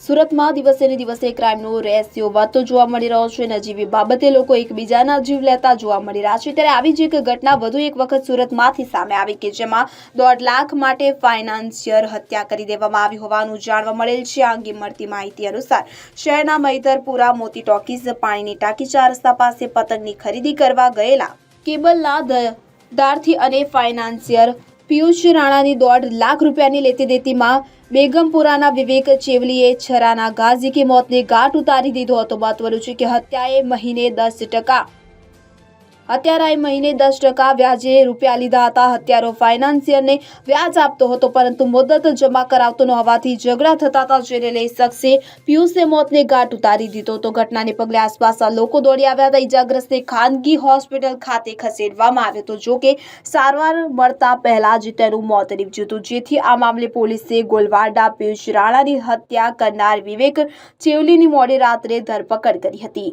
સુરતમાં દિવસે ને દિવસે ક્રાઇમનો રેશિયો વધતો જોવા મળી રહ્યો છે. નજીવી બાબતે લોકો એકબીજાના જીવ લેતા જોવા મળી રહ્યા છે. ત્યારે આવી જ એક ઘટના વધુ એક વખત સુરતમાંથી સામે આવી કે જેમાં 1.5 લાખ માટે ફાઇનાન્સિયર હત્યા કરી દેવામાં આવી હોવાનું જાણવા મળેલ છે. આ અંગે મળતી માહિતી અનુસાર શહેરના મૈતરપુરા મોતી ટોકીઝ પાણીની ટાંકી 4 રસ્તા પાસે પતંગની ખરીદી કરવા ગયેલા કેબલના દારથી અને ફાઇનાન્સિયર પિયુષ રાણાની 1.5 લાખ રૂપિયાની લેતી દેતીમાં બેગમપુરાના વિવેક ચેવલીએ છરાના ઘા ઝીકી મોતને ઘાટ ઉતારી દીધો હતો. મહત્વનું છે કે હત્યારાએ મહિને 10% વ્યાજે રૂપિયા લીધા હતા. હત્યારો ફાઇનાન્સિયરને વ્યાજ આપતો હતો પરંતુ મુદત જમા કરાવતો ન હોવાથી ઝઘડા થતા હતા, જેને લઈ શખ્સે પિયુષે મોતને ઘાટ ઉતારી દીધો હતો. ઘટનાને પગલે આસપાસના લોકો દોડી આવ્યા હતા. ઇજાગ્રસ્તને ખાનગી હોસ્પિટલ ખાતે ખસેડવામાં આવ્યો હતો. જો કે સારવાર મળતા પહેલા જ તેનું મોત નીપજ્યું હતું, જેથી આ મામલે પોલીસે ગોલવાડા પિયુષ રાણાની હત્યા કરનાર વિવેક ચેવલીની મોડી રાત્રે ધરપકડ કરી હતી.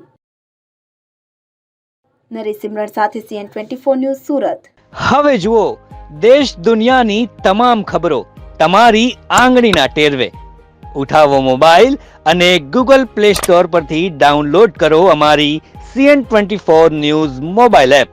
નરેશ સિમરણ સાથે CN24 ન્યૂઝ સુરત. હવે જુઓ દેશ દુનિયાની તમામ ખબરો તમારી આંગળીના ટેરવે. ઉઠાવો મોબાઈલ અને Google Play Store પરથી ડાઉનલોડ કરો અમારી CN24 ન્યૂઝ મોબાઈલ એપ.